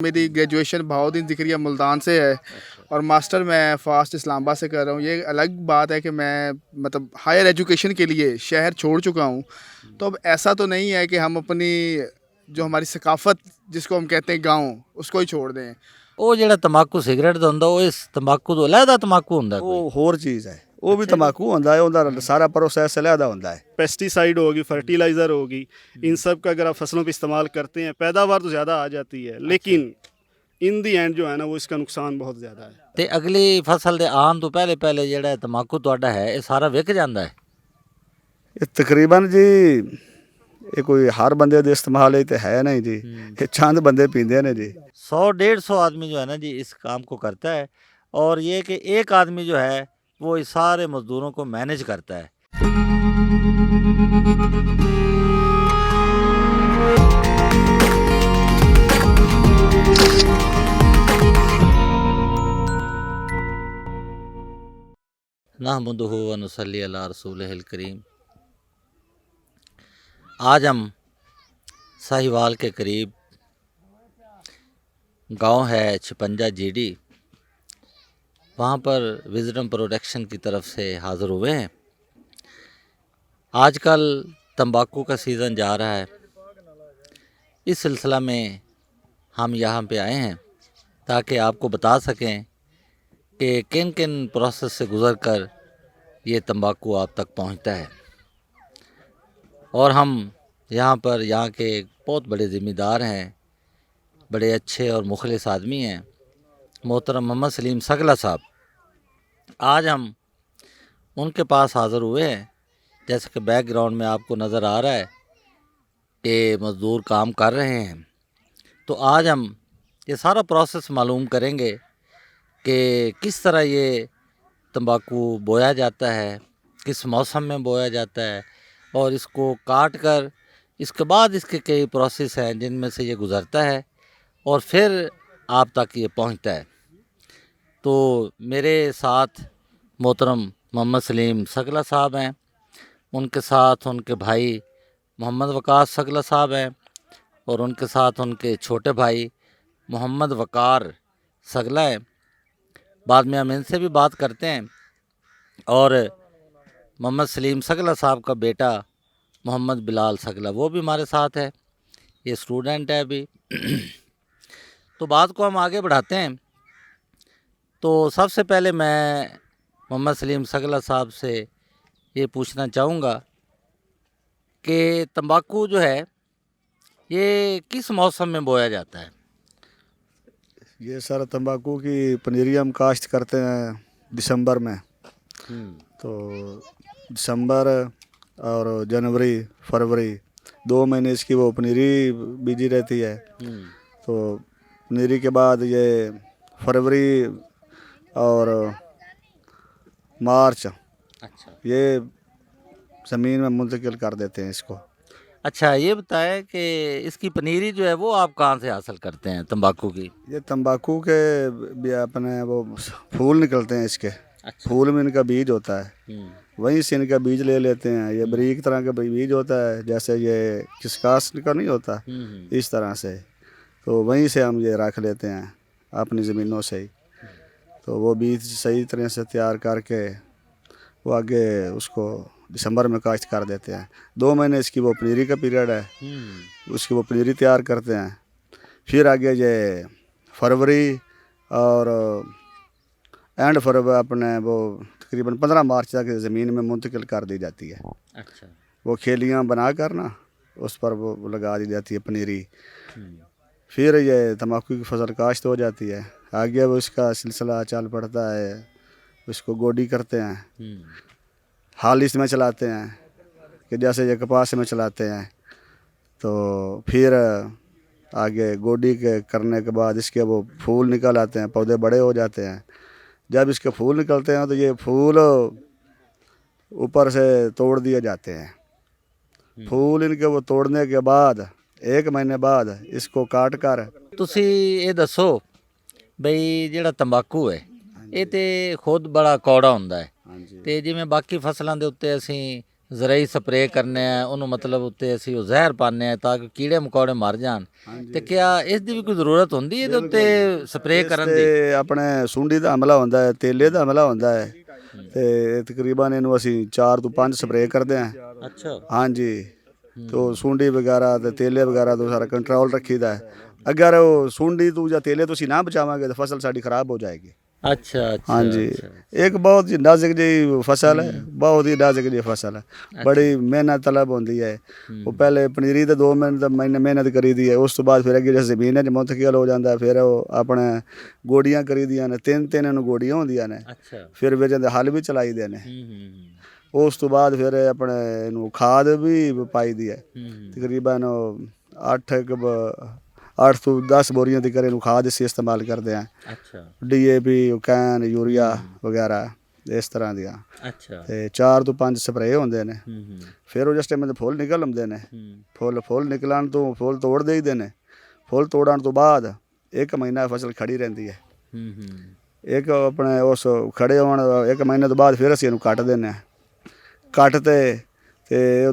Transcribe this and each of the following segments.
मेरी ग्रेजुएशन बहाउद्दीन ज़िक्रिया मुल्तान से है और मास्टर मैं फ़ास्ट इस्लामाबाद से कर रहा हूँ। ये अलग बात है कि मैं मतलब हायर एजुकेशन के लिए शहर छोड़ चुका हूँ। तो अब ऐसा तो नहीं है कि हम अपनी जो हमारी सकाफ़त जिसको हम कहते हैं गाँव, उसको ही छोड़ दें। ਉਹ ਜਿਹੜਾ ਤੰਬਾਕੂ ਸਿਗਰਟ ਦਾ ਹੁੰਦਾ ਉਹ ਇਸ ਤੰਬਾਕੂ ਤੋਂ ਅਲੱਗਾ ਤੰਬਾਕੂ ਹੁੰਦਾ ਕੋਈ ਉਹ ਹੋਰ ਚੀਜ਼ ਹੈ, ਉਹ ਵੀ ਅੱਛਾ ਜੀ। ਤੰਬਾਕੂ ਹੁੰਦਾ ਹੈ, ਉਹਦਾ ਸਾਰਾ प्रोसेस अलहदा ਹੁੰਦਾ है। पेस्टिसाइड होगी, फर्टिलाइज़र होगी, इन सब का अगर आप फसलों पे इस्तेमाल करते हैं पैदावार तो ज़्यादा आ जाती है, लेकिन इन दी एंड जो है ना वो इसका नुकसान बहुत ज़्यादा है। ਤੇ ਅਗਲੀ ਫਸਲ ਦੇ ਆਉਣ ਤੋਂ ਪਹਿਲੇ ਪਹਿਲੇ ਜਿਹੜਾ ਇਹ ਤੰਬਾਕੂ ਤੁਹਾਡਾ ਹੈ ਇਹ ਸਾਰਾ ਵਿਕ ਜਾਂਦਾ ਹੈ ਇਹ ਤਕਰੀਬਨ ਜੀ ਇਹ ਕੋਈ ਹਰ ਬੰਦੇ ਦੇ ਇਸਤੇਮਾਲ ਲਈ ਤੇ ਹੈ ਨਹੀਂ ਜੀ, ਇਹ ਚੰਦ ਬੰਦੇ ਪੀਂਦੇ ਨੇ ਜੀ। 100-150 आदमी जो है ना जी इस काम को करता है और ये कि एक आदमी जो है वो इस सारे मजदूरों को मैनेज करता है। नहमदुहु व नुसल्ली अला रसूलिहिल करीम। आज हम साहिवाल के करीब गांव है 56 जीडी, वहाँ पर विजडम प्रोडक्शन की तरफ से हाज़िर हुए हैं। आजकल तंबाकू का सीज़न जा रहा है, इस सिलसिला में हम यहाँ पे आए हैं ताकि आपको बता सकें कि किन किन प्रोसेस से गुज़र कर ये तंबाकू आप तक पहुँचता है। और हम यहाँ पर यहाँ के एक बहुत बड़े ज़िम्मेदार हैं, बड़े अच्छे और मुखलिस आदमी हैं, मोहतरम मोहम्मद सलीम सगला साहब। आज हम उनके पास हाज़िर हुए हैं। जैसे कि बैकग्राउंड में आपको नज़र आ रहा है कि मज़दूर काम कर रहे हैं, तो आज हम ये सारा प्रोसेस मालूम करेंगे कि किस तरह ये तंबाकू बोया जाता है, किस मौसम में बोया जाता है और इसको काट कर इसके बाद इसके कई प्रोसेस हैं जिनमें से ये गुज़रता है और फिर आप तक ये पहुंचता है। तो मेरे साथ मोहतरम मोहम्मद सलीम सगला साहब हैं, उनके साथ उनके भाई मोहम्मद वकास सगला साहब हैं और उनके साथ उनके छोटे भाई मोहम्मद वकार सगला हैं। बाद में हम इनसे भी बात करते हैं। और मोहम्मद सलीम सगला साहब का बेटा मोहम्मद बिलाल सगला वो भी हमारे साथ है, ये स्टूडेंट है अभी। तो बात को हम आगे बढ़ाते हैं। तो सबसे पहले मैं मोहम्मद सलीम सगला साहब से ये पूछना चाहूँगा कि तंबाकू जो है ये किस मौसम में बोया जाता है? ये सारा तंबाकू की पनीरी हम काश्त करते हैं दिसंबर में। तो दिसंबर और जनवरी फरवरी 2 महीने इसकी वो पनीरी बीजी रहती है। तो पनीरी के बाद ये फरवरी और मार्च अच्छा ये ज़मीन में मुंतकिल कर देते हैं इसको। अच्छा, ये बताएं कि इसकी पनीरी जो है वो आप कहाँ से हासिल करते हैं तंबाकू की? ये तंबाकू के भी अपने वो फूल निकलते हैं इसके। अच्छा। फूल में इनका बीज होता है, वहीं से इनका बीज ले लेते हैं। ये बारीक तरह का बीज होता है, जैसे ये खिसकास का नहीं होता, इस तरह से। तो वहीं से हम ये रख लेते हैं अपनी ज़मीनों से ही। तो वो बीज सही तरह से तैयार करके वो आगे उसको दिसंबर में काश्त कर देते हैं। 2 महीने इसकी वो पनीरी का पीरियड है, उसकी वो पनीरी तैयार करते हैं। फिर आगे ये फरवरी और एंड फरवरी अपने वो तकरीबन 15 मार्च तक ज़मीन में मुंतकिल कर दी जाती है। अच्छा। वो खेलियाँ बना कर ना उस पर वो लगा दी जाती है पनीरी। फिर ये तंबाकू की फसल काश्त हो जाती है। आगे वो इसका सिलसिला चल पड़ता है, उसको गोडी करते हैं, हाल इसमें चलाते हैं कि जैसे ये कपास में चलाते हैं। तो फिर आगे गोडी के करने के बाद इसके वो फूल निकल आते हैं, पौधे बड़े हो जाते हैं। जब इसके फूल निकलते हैं तो ये फूल ऊपर से तोड़ दिए जाते हैं। फूल इनके वो तोड़ने के बाद 1 महीने बाद इसको काट कर ਤੁਸੀਂ ਇਹ ਦੱਸੋ ਬਈ ਜਿਹੜਾ ਤੰਬਾਕੂ ਹੈ ਇਹ ਤੇ ਖੁਦ ਬੜਾ ਕੌੜਾ ਹੁੰਦਾ ਹੈ हाँ जी ਤੇ ਜਿਵੇਂ ਬਾਕੀ ਫਸਲਾਂ ਦੇ ਉੱਤੇ ਅਸੀਂ ਜ਼ਰਾਈ ਸਪਰੇਅ ਕਰਨੇ ਆ ਉਹਨੂੰ, ਮਤਲਬ ਉੱਤੇ ਅਸੀਂ ਉਹ ਜ਼ਹਿਰ ਪਾਉਂਦੇ ਆ ਤਾਂ ਕਿ ਕੀੜੇ ਮਕੌੜੇ ਮਰ ਜਾਣ, ਤੇ ਕਿਆ ਇਸ ਦੀ ਵੀ ਕੋਈ ਜ਼ਰੂਰਤ ਹੁੰਦੀ ਹੈ ਇਹਦੇ ਉੱਤੇ ਸਪਰੇਅ ਕਰਨ ਦੀ? ਤੇ ਆਪਣੇ ਸੁੰਡੀ ਦਾ ਹਮਲਾ ਹੁੰਦਾ ਹੈ, ਤੇਲੇ ਦਾ ਹਮਲਾ ਹੁੰਦਾ ਹੈ, ਤੇ ਤਕਰੀਬਨ ਇਹਨੂੰ ਅਸੀਂ 4 ਤੋਂ 5 ਸਪਰੇਅ ਕਰਦੇ ਹਾਂ। ਅੱਛਾ। ਹਾਂਜੀ, तो सुंडी वगैरह ते तेले वगैरह तो सारा कंट्रोल रखीदा है। अगर वो सुंडी तो या तेले तो असीं ना बचावांगे तो फसल साडी खराब हो जाएगी। अच्छा अच्छा। हाँ जी, अच्छा। एक बहुत ही नाजुक जी फसल है, बहुत ही नाजुक जी फसल है, बड़ी मेहनत तलब होती है। वो पहले पनीरी तो 2 महीने मेहनत करी दी है, उस तो बाद फिर अगे जिस जमीन च मुंतकिल हो जाता है, फिर वो अपने गोडियां करी दियां ने, 3 गोडियां होंदियां ने, अच्छा। फिर विच हल भी चलाई दे ने। ਉਸ ਤੋਂ ਬਾਅਦ ਫਿਰ ਆਪਣੇ ਇਹਨੂੰ ਖਾਦ ਵੀ ਪਾਈ ਦੀ ਹੈ, ਤਕਰੀਬਨ 8 ਤੋਂ 10 ਬੋਰੀਆਂ ਦੀ ਕਰੇ ਨੂੰ ਖਾਦ ਅਸੀਂ ਇਸਤੇਮਾਲ ਕਰਦੇ ਹਾਂ। ਅੱਛਾ। DAP, ਕੈਨ, ਯੂਰੀਆ ਵਗੈਰਾ ਇਸ ਤਰ੍ਹਾਂ ਦੀਆਂ। ਅੱਛਾ। ਤੇ 4 ਤੋਂ 5 ਸਪਰੇਅ ਹੁੰਦੇ ਨੇ। ਫਿਰ ਉਹ ਜਿਸ ਟਾਈਮ ਤੇ ਫੁੱਲ ਨਿਕਲ ਆਉਂਦੇ ਨੇ, ਫੁੱਲ ਨਿਕਲਣ ਤੋਂ ਫੁੱਲ ਤੋੜ ਦੇਈਦੇ ਨੇ। ਫੁੱਲ ਤੋੜਨ ਤੋਂ ਬਾਅਦ 1 ਮਹੀਨਾ ਫਸਲ ਖੜੀ ਰਹਿੰਦੀ ਹੈ। ਇੱਕ ਆਪਣੇ ਉਸ ਖੜੇ ਹੋਣ 1 ਮਹੀਨੇ ਤੋਂ ਬਾਅਦ ਫਿਰ ਅਸੀਂ ਇਹਨੂੰ ਕੱਟ ਦਿੰਦੇ ਹਾਂ। ਕੱਟ ਤੇ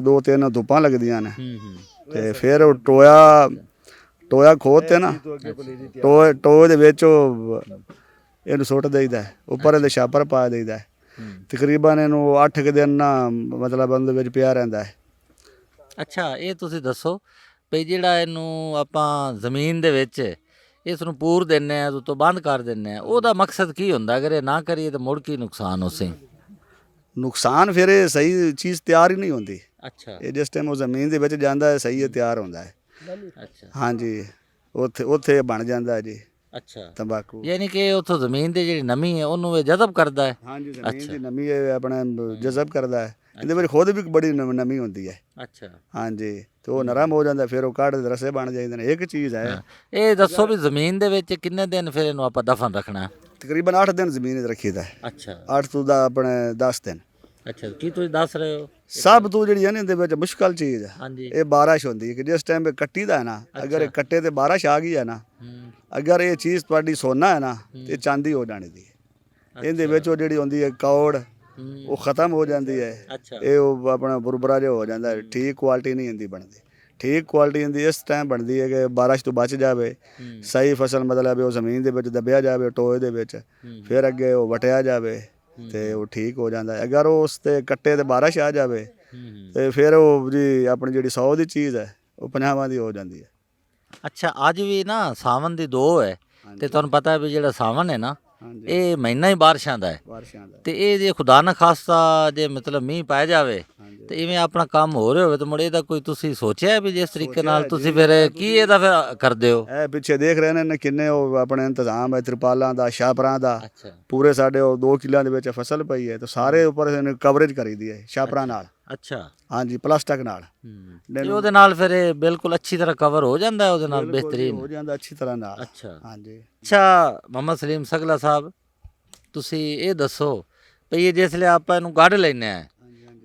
2-3 ਧੁੱਪਾਂ ਲੱਗਦੀਆਂ ਨੇ, ਤੇ ਫਿਰ ਉਹ ਟੋਇਆ ਖੋਦ ਤੇ ਨਾ, ਟੋਏ ਦੇ ਵਿੱਚ ਉਹ ਇਹਨੂੰ ਸੁੱਟ ਦੇਈਦਾ, ਉੱਪਰ ਇਹਦੇ ਛਾਪਰ ਪਾ ਦੇਈਦਾ। ਤਕਰੀਬਨ ਇਹਨੂੰ 8 ਕੁ ਦਿਨ ਨਾ ਮਤਲਬ ਉਹਦੇ ਵਿੱਚ ਪਿਆ ਰਹਿੰਦਾ ਹੈ। ਅੱਛਾ, ਇਹ ਤੁਸੀਂ ਦੱਸੋ ਵੀ ਜਿਹੜਾ ਇਹਨੂੰ ਆਪਾਂ ਜ਼ਮੀਨ ਦੇ ਵਿੱਚ ਇਸ ਨੂੰ ਪੂਰ ਦਿੰਦੇ ਆ, ਤੋਂ ਬੰਦ ਕਰ ਦਿੰਦੇ ਆ, ਉਹਦਾ ਮਕਸਦ ਕੀ ਹੁੰਦਾ? ਅਗਰ ਇਹ ਨਾ ਕਰੀਏ ਤਾਂ ਮੁੜ ਕੀ ਨੁਕਸਾਨ ਉਸੇ? ਨੁਕਸਾਨ ਫਿਰ ਇਹ ਸਹੀ ਚੀਜ਼ ਤਿਆਰ ਹੀ ਨਹੀਂ ਹੁੰਦੀ। ਅੱਛਾ। ਇਹ ਜਿਸ ਟਾਈਮ ਉਹ ਜ਼ਮੀਨ ਦੇ ਵਿੱਚ ਜਾਂਦਾ ਹੈ ਸਹੀ ਇਹ ਤਿਆਰ ਹੁੰਦਾ ਹੈ। ਅੱਛਾ। ਹਾਂਜੀ, ਉੱਥੇ ਬਣ ਜਾਂਦਾ ਹੈ ਜੀ ਅੱਛਾ, ਤੰਬਾਕੂ। ਯਾਨੀ ਕਿ ਉੱਥੋਂ ਜ਼ਮੀਨ ਦੀ ਜਿਹੜੀ ਨਮੀ ਹੈ ਉਹਨੂੰ ਇਹ ਜਜ਼ਬ ਕਰਦਾ ਹੈ। ਹਾਂਜੀ, ਜ਼ਮੀਨ ਦੀ ਨਮੀ ਇਹ ਆਪਣਾ ਜਜ਼ਬ ਕਰਦਾ ਹੈ। ਇਹਦੇ ਵਿੱਚ ਖੁਦ ਵੀ ਬੜੀ ਨਮੀ ਹੁੰਦੀ ਹੈ। ਅੱਛਾ। ਹਾਂਜੀ, ਤੇ ਉਹ ਨਰਮ ਹੋ ਜਾਂਦਾ, ਫਿਰ ਉਹ ਕੱਢ ਦੇ ਰਸੇ ਬਣ ਜਾਂਦੇ ਨੇ। ਇੱਕ ਚੀਜ਼ ਹੈ। ਇਹ ਦੱਸੋ ਵੀ ਜ਼ਮੀਨ ਦੇ ਵਿੱਚ ਕਿੰਨੇ ਦਿਨ ਫਿਰ ਇਹਨੂੰ ਆਪਾਂ ਦਫਨ ਰੱਖਣਾ? ਤਕਰੀਬਨ 8 ਦਿਨ ਜ਼ਮੀਨ 'ਚ ਰੱਖੀਦਾ ਹੈ। ਅੱਛਾ। 8 ਤੋਂ ਦਾ ਆਪਣੇ 10 ਦਿਨ। ਅੱਛਾ, ਕੀ ਤੁਸੀਂ ਦੱਸ ਰਹੇ ਹੋ? ਸਭ ਤੋਂ ਜਿਹੜੀ ਹੈ ਨਾ ਇਹਦੇ ਵਿੱਚ ਮੁਸ਼ਕਲ ਚੀਜ਼ ਹੈ, ਹਾਂਜੀ। ਇਹ ਬਾਰਿਸ਼ ਹੁੰਦੀ ਹੈ ਕਿ ਜਿਸ ਟਾਈਮ ਇਹ ਕੱਟੀ ਦਾ ਹੈ ਨਾ, ਅਗਰ ਇਹ ਕੱਟੇ ਤੇ ਬਾਰਿਸ਼ ਆ ਗਈ ਹੈ ਨਾ, ਅਗਰ ਇਹ ਚੀਜ਼ ਤੁਹਾਡੀ ਸੋਨਾ ਹੈ ਨਾ, ਤੇ ਚਾਂਦੀ ਹੋ ਜਾਣੀ ਦੀ। ਇਹਦੇ ਵਿੱਚ ਉਹ ਜਿਹੜੀ ਹੁੰਦੀ ਹੈ ਕੌੜ, ਉਹ ਖਤਮ ਹੋ ਜਾਂਦੀ ਹੈ। ਅੱਛਾ। ਇਹ ਉਹ ਆਪਣਾ ਬੁਰਬਰਾ ਜਿਹਾ ਹੋ ਜਾਂਦਾ ਹੈ, ਠੀਕ ਕੁਆਲਿਟੀ ਨਹੀਂ ਹੁੰਦੀ ਬਣਦੀ। ਠੀਕ ਕੁਆਲਿਟੀ ਹੁੰਦੀ ਇਸ ਟਾਈਮ ਬਣਦੀ ਹੈ ਕਿ ਬਾਰਿਸ਼ ਤੋਂ ਬਚ ਜਾਵੇ, ਸਹੀ ਫਸਲ ਮਤਲਬ ਉਹ ਜ਼ਮੀਨ ਦੇ ਵਿੱਚ ਦੱਬਿਆ ਜਾਵੇ ਟੋਏ ਦੇ ਵਿੱਚ, ਫਿਰ ਅੱਗੇ ਉਹ ਵਟਿਆ ਜਾਵੇ ਤੇ ਉਹ ਠੀਕ ਹੋ ਜਾਂਦਾ ਹੈ। ਅਗਰ ਉਹ ਉਸ ਤੇ ਕੱਟੇ ਤੇ ਬਾਰਿਸ਼ ਆ ਜਾਵੇ ਤੇ ਫਿਰ ਉਹ ਜੀ ਆਪਣੀ ਜਿਹੜੀ 100 ਦੀ ਚੀਜ਼ ਹੈ ਉਹ 50 ਦੀ ਹੋ ਜਾਂਦੀ ਹੈ। ਅੱਛਾ, ਅੱਜ ਵੀ ਨਾ ਸਾਵਨ ਦੀ 2 ਹੈ, ਤੇ ਤੁਹਾਨੂੰ ਪਤਾ ਹੈ ਵੀ ਜਿਹੜਾ ਸਾਵਨ ਹੈ ਨਾ, ਇਹ ਮਹੀਨਾ ਹੀ ਬਾਰਿਸ਼ਾਂ ਦਾ ਹੈ। ਤੇ ਇਹ ਜੇ ਖੁਦਾ ਨਾ ਖਾਸਤਾ ਜੇ ਮਤਲਬ ਮੀਂਹ ਪੈ ਜਾਵੇ ਤੇ ਇਵੇਂ ਆਪਣਾ ਕੰਮ ਹੋ ਰਿਹਾ ਹੋਵੇ, ਤਾਂ ਮੁੜੇ ਇਹਦਾ ਕੋਈ ਤੁਸੀਂ ਸੋਚਿਆ ਵੀ ਜਿਸ ਤਰੀਕੇ ਨਾਲ ਤੁਸੀਂ ਫਿਰ ਕੀ ਇਹਦਾ ਫਿਰ ਕਰਦੇ ਹੋ? ਇਹ ਪਿੱਛੇ ਦੇਖ ਰਹੇ ਨੇ ਕਿੰਨੇ ਉਹ ਆਪਣੇ ਇੰਤਜ਼ਾਮ ਹੈ, ਤਰਪਾਲਾਂ ਦਾ, ਛਾਪਰਾਂ ਦਾ। ਅੱਛਾ। ਪੂਰੇ ਸਾਡੇ ਉਹ 2 ਕਿੱਲਿਆਂ ਦੇ ਵਿੱਚ ਫਸਲ ਪਈ ਹੈ, ਤੇ ਸਾਰੇ ਉੱਪਰ ਇਹਨੇ ਕਵਰੇਜ ਕਰੀਦੀ ਹੈ ਛਾਪਰਾਂ ਨਾਲ। ਅੱਛਾ। ਹਾਂਜੀ, ਪਲਾਸਟਿਕ ਨਾਲ। ਤੇ ਉਹਦੇ ਨਾਲ ਫਿਰ ਇਹ ਬਿਲਕੁਲ ਅੱਛੀ ਤਰ੍ਹਾਂ ਕਵਰ ਹੋ ਜਾਂਦਾ, ਉਹਦੇ ਨਾਲ ਬਿਹਤਰੀਨ ਹੋ ਜਾਂਦਾ ਅੱਛੀ ਤਰ੍ਹਾਂ ਨਾਲ। ਅੱਛਾ। ਹਾਂਜੀ। ਅੱਛਾ, ਮੁਹੰਮਦ ਸਲੀਮ ਸਗਲਾ ਸਾਹਿਬ, ਤੁਸੀਂ ਇਹ ਦੱਸੋ ਵੀ ਇਹ ਜਿਸ ਲਈ ਆਪਾਂ ਇਹਨੂੰ ਕੱਢ ਲੈਂਦੇ ਆ,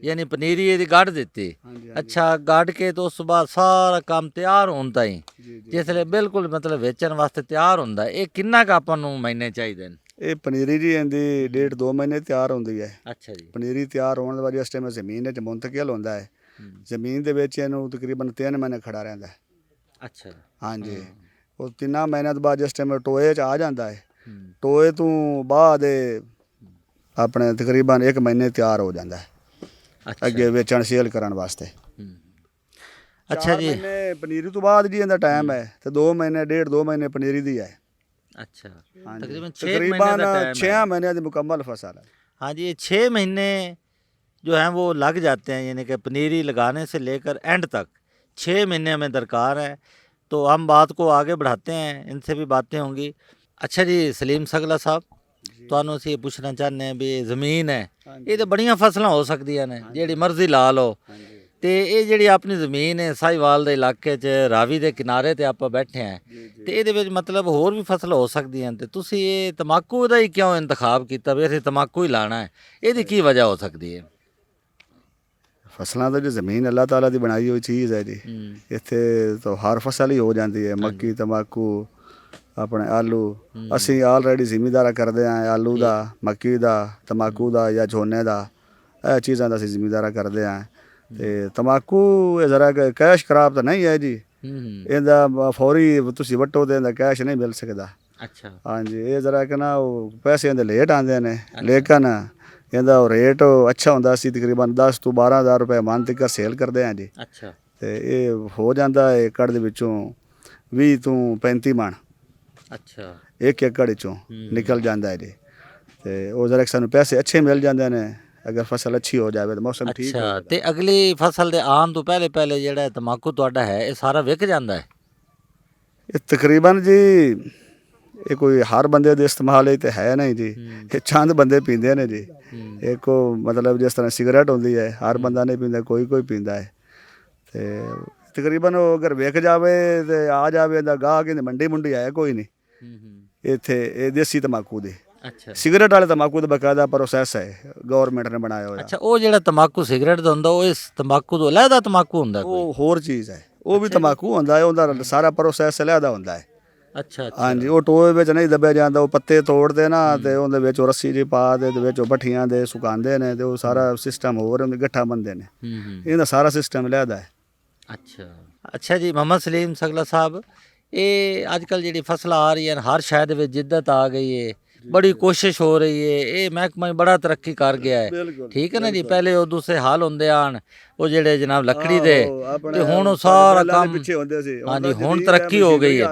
ਯਾਨੀ ਪਨੀਰੀ ਇਹਦੀ ਕੱਢ ਦਿੱਤੀ, ਅੱਛਾ, ਕੱਢ ਕੇ ਤੇ ਉਸ ਤੋਂ ਬਾਅਦ ਸਾਰਾ ਕੰਮ ਤਿਆਰ ਹੋਣ ਤਾਈਂ ਜਿਸ ਲਈ ਬਿਲਕੁਲ ਮਤਲਬ ਵੇਚਣ ਵਾਸਤੇ ਤਿਆਰ ਹੁੰਦਾ, ਇਹ ਕਿੰਨਾ ਕੁ ਆਪਾਂ ਨੂੰ ਮਹੀਨੇ ਚਾਹੀਦੇ ਨੇ? ਇਹ ਪਨੀਰੀ ਜੀ ਇਹਦੀ 1.5-2 ਮਹੀਨੇ ਤਿਆਰ ਹੁੰਦੀ ਹੈ। ਅੱਛਾ ਜੀ। ਪਨੀਰੀ ਤਿਆਰ ਹੋਣ ਦੇ ਬਾਅਦ ਇਸ ਟਾਈਮ ਜ਼ਮੀਨ ਵਿੱਚ ਮੁੰਤਕਿਲ ਹੁੰਦਾ ਹੈ, ਜ਼ਮੀਨ ਦੇ ਵਿੱਚ ਇਹਨੂੰ ਤਕਰੀਬਨ 3 ਮਹੀਨੇ ਖੜਾ ਰਹਿੰਦਾ ਹੈ। ਅੱਛਾ। ਹਾਂਜੀ, ਉਹ 3 ਮਹੀਨਿਆਂ ਤੋਂ ਬਾਅਦ ਜਿਸ ਟਾਈਮ ਟੋਏ 'ਚ ਆ ਜਾਂਦਾ ਹੈ, ਟੋਏ ਤੋਂ ਬਾਅਦ ਇਹ ਆਪਣੇ ਤਕਰੀਬਨ 1 ਮਹੀਨੇ ਤਿਆਰ ਹੋ ਜਾਂਦਾ ਹੈ ਅੱਗੇ ਵੇਚਣ ਸੇਲ ਕਰਨ ਵਾਸਤੇ। ਅੱਛਾ ਜੀ। 4 ਮਹੀਨੇ ਪਨੀਰੀ ਤੋਂ ਬਾਅਦ ਜੀ ਇਹਦਾ ਟਾਈਮ ਹੈ, ਤੇ 2 ਮਹੀਨੇ 1.5-2 ਮਹੀਨੇ ਪਨੀਰੀ ਦੀ ਹੈ। अच्छा, तकरीबन तकरीबन 6 महीने की मुकम्मल फसल है। हाँ जी, ये 6 महीने जो हैं वो लग जाते हैं, यानी कि पनीरी लगाने से लेकर एंड तक 6 महीने हमें दरकार है। तो हम बात को आगे बढ़ाते हैं, इनसे भी बातें होंगी। अच्छा जी, सलीम सगला साहब, ਤੁਹਾਨੂੰ ਅਸੀਂ ਪੁੱਛਣਾ ਚਾਹੁੰਦੇ ਹਾਂ ਵੀ ਜ਼ਮੀਨ ਹੈ, ਇਹ ਤਾਂ ਬੜੀਆਂ ਫਸਲਾਂ ਹੋ ਸਕਦੀਆਂ ਨੇ, ਜਿਹੜੀ ਮਰਜ਼ੀ ਲਾ ਲਓ। ਤੇ ਇਹ ਜਿਹੜੀ ਆਪਣੀ ਜ਼ਮੀਨ ਹੈ ਸਾਹੀਵਾਲ ਦੇ ਇਲਾਕੇ 'ਚ ਰਾਵੀ ਦੇ ਕਿਨਾਰੇ ਤੇ ਆਪਾਂ ਬੈਠੇ ਹਾਂ, ਤੇ ਇਹਦੇ ਵਿੱਚ ਮਤਲਬ ਹੋਰ ਵੀ ਫਸਲ ਹੋ ਸਕਦੀਆਂ, ਤੇ ਤੁਸੀਂ ਇਹ ਤੰਬਾਕੂ ਦਾ ਹੀ ਕਿਉਂ ਇੰਤਖਾਬ ਕੀਤਾ ਵੀ ਅਸੀਂ ਤੰਬਾਕੂ ਹੀ ਲਾਣਾ ਹੈ? ਇਹਦੀ ਕੀ ਵਜ੍ਹਾ ਹੋ ਸਕਦੀ ਹੈ? ਫਸਲਾਂ ਤਾਂ ਜੀ ਜ਼ਮੀਨ ਅੱਲਾਹ ਤਾਲਾ ਦੀ ਬਣਾਈ ਹੋਈ ਚੀਜ਼ ਹੈ ਜੀ। ਇੱਥੇ ਤਾਂ ਹਰ ਫਸਲ ਹੀ ਹੋ ਜਾਂਦੀ ਹੈ, ਮੱਕੀ, ਤੰਬਾਕੂ, ਆਪਣੇ ਆਲੂ। ਅਸੀਂ ਆਲਰੇਡੀ ਜ਼ਿਮੀਂਦਾਰਾ ਕਰਦੇ ਹਾਂ, ਆਲੂ ਦਾ, ਮੱਕੀ ਦਾ, ਤੰਬਾਕੂ ਦਾ ਜਾਂ ਝੋਨੇ ਦਾ, ਇਹ ਚੀਜ਼ਾਂ ਦਾ ਅਸੀਂ ਜ਼ਿਮੀਂਦਾਰਾ ਕਰਦੇ ਹਾਂ। ਤੇ ਤਮਾਕੂ ਇਹ ਜ਼ਰਾ ਕੈਸ਼ ਖਰਾਬ ਤਾਂ ਨਹੀਂ ਹੈ ਜੀ, ਇਹਦਾ ਫੌਰੀ ਤੁਸੀਂ ਵੱਟੋ ਤੇ ਇਹਦਾ ਕੈਸ਼ ਨਹੀਂ ਮਿਲ ਸਕਦਾ। ਅੱਛਾ ਹਾਂਜੀ, ਇਹ ਜ਼ਰਾ ਕਿ ਨਾ ਉਹ ਪੈਸੇ ਇਹਦੇ ਲੇਟ ਆਉਂਦੇ ਨੇ, ਲੇਕਿਨ ਇਹਦਾ ਉਹ ਰੇਟ ਅੱਛਾ ਹੁੰਦਾ ਸੀ, ਤਕਰੀਬਨ 10 ਤੋਂ 12,000 ਰੁਪਏ ਮਨ ਤੱਕ ਸੇਲ ਕਰਦੇ ਹਾਂ ਜੀ। ਅੱਛਾ ਤੇ ਇਹ ਹੋ ਜਾਂਦਾ ਹੈ ਏਕੜ ਦੇ ਵਿੱਚੋਂ 20 ਤੋਂ 35 ਮਣ ਅੱਛਾ ਇੱਕ ਏਕੜ ਵਿੱਚੋਂ ਨਿਕਲ ਜਾਂਦਾ ਹੈ ਜੀ। ਤੇ ਉਹ ਜ਼ਰਾ ਸਾਨੂੰ ਪੈਸੇ ਅੱਛੇ ਮਿਲ ਜਾਂਦੇ ਨੇ ਅਗਰ ਫਸਲ ਅੱਛੀ ਹੋ ਜਾਵੇ ਤਾਂ ਮੌਸਮ ਠੀਕ ਅੱਛਾ ਤੇ ਅਗਲੀ ਫਸਲ ਦੇ ਆਉਣ ਤੋਂ ਪਹਿਲੇ ਪਹਿਲੇ ਜਿਹੜਾ ਤੰਬਾਕੂ ਤੁਹਾਡਾ ਹੈ ਇਹ ਸਾਰਾ ਵਿਕ ਜਾਂਦਾ ਹੈ? ਇਹ ਤਕਰੀਬਨ ਜੀ ਇਹ ਕੋਈ ਹਰ ਬੰਦੇ ਦੇ ਇਸਤੇਮਾਲ ਲਈ ਤੇ ਹੈ ਨਹੀਂ ਜੀ, ਇਹ ਚੰਦ ਬੰਦੇ ਪੀਂਦੇ ਨੇ ਜੀ। ਇੱਕ ਉਹ ਮਤਲਬ ਜਿਸ ਤਰ੍ਹਾਂ ਸਿਗਰਟ ਹੁੰਦੀ ਹੈ, ਹਰ ਬੰਦਾ ਨਹੀਂ ਪੀਂਦਾ, ਕੋਈ ਕੋਈ ਪੀਂਦਾ ਹੈ। ਤੇ ਤਕਰੀਬਨ ਉਹ ਅਗਰ ਵਿਕ ਜਾਵੇ ਤੇ ਆ ਜਾਵੇ ਤਾਂ ਗਾਹਕ ਇਹਦੀ ਮੰਡੀ ਮੁੰਡੀ ਹੈ ਕੋਈ ਨਹੀਂ ਇੱਥੇ। ਇਹ ਦੇਸੀ ਤੰਬਾਕੂ ਦੀ, ਅੱਛਾ ਸਿਗਰਟ ਵਾਲੇ ਤੰਬਾਕੂ ਦਾ ਬਕਾਇਦਾ ਪ੍ਰੋਸੈਸ ਹੈ, ਗਵਰਨਮੈਂਟ ਨੇ ਬਣਾਇਆ ਹੋਇਆ। ਅੱਛਾ ਉਹ ਜਿਹੜਾ ਤੰਬਾਕੂ ਸਿਗਰਟ ਦਾ ਹੁੰਦਾ ਉਹ ਇਸ ਤੰਬਾਕੂ ਤੋਂ ਅਲੱਗਾ ਤੰਬਾਕੂ ਹੁੰਦਾ ਕੋਈ? ਉਹ ਹੋਰ ਚੀਜ਼ ਹੈ, ਉਹ ਵੀ ਤੰਬਾਕੂ ਹੁੰਦਾ ਹੈ, ਉਹਦਾ ਸਾਰਾ ਪ੍ਰੋਸੈਸ ਅਲੱਗਾ ਹੁੰਦਾ ਹੈ। ਅੱਛਾ ਅੱਛਾ ਹਾਂਜੀ, ਉਹ ਟੋਏ ਵਿੱਚ ਨਹੀਂ ਦੱਬਿਆ ਜਾਂਦਾ, ਉਹ ਪੱਤੇ ਤੋੜਦੇ ਨਾ ਤੇ ਉਹਦੇ ਵਿੱਚ ਉਹ ਰੱਸੀ ਜੀ ਪਾ ਦੇ ਵਿੱਚ ਉਹ ਭੱਠੀਆਂ ਦੇ ਸੁਕਾਉਂਦੇ ਨੇ ਤੇ ਉਹ ਸਾਰਾ ਸਿਸਟਮ ਹੋਰ ਉਹਦੇ ਗੱਠਾ ਬੰਨਦੇ ਨੇ, ਇਹਦਾ ਸਾਰਾ ਸਿਸਟਮ ਅਲੱਗਾ ਹੈ। ਅੱਛਾ ਅੱਛਾ ਜੀ ਮੁਹੰਮਦ ਸਲੀਮ ਸਗਲਾ ਸਾਹਿਬ, ਇਹ ਅੱਜ ਕੱਲ੍ਹ ਜਿਹੜੀ ਫਸਲਾਂ ਆ ਰਹੀਆਂ ਨੇ ਹਰ ਸ਼ਹਿਰ ਦੇ ਵਿੱਚ ਜਿੱਦਤ ਆ ਗਈ ਹੈ, ਬੜੀ ਕੋਸ਼ਿਸ਼ ਹੋ ਰਹੀ ਹੈ, ਇਹ ਮਹਿਕਮਾ ਬੜਾ ਤਰੱਕੀ ਕਰ ਗਿਆ ਹੈ, ਠੀਕ ਹੈ ਨਾ ਜੀ। ਪਹਿਲੇ ਉਹ ਦੂਸਰੇ ਹਾਲ ਹੁੰਦੇ ਆਣ ਉਹ ਜਿਹੜੇ ਜਨਾਬ ਲੱਕੜੀ ਦੇ, ਤੇ ਹੁਣ ਉਹ ਸਾਰਾ ਕੰਮ ਪਿੱਛੇ ਹੁੰਦੇ ਸੀ, ਹਾਂਜੀ ਹੁਣ ਤਰੱਕੀ ਹੋ ਗਈ ਹੈ।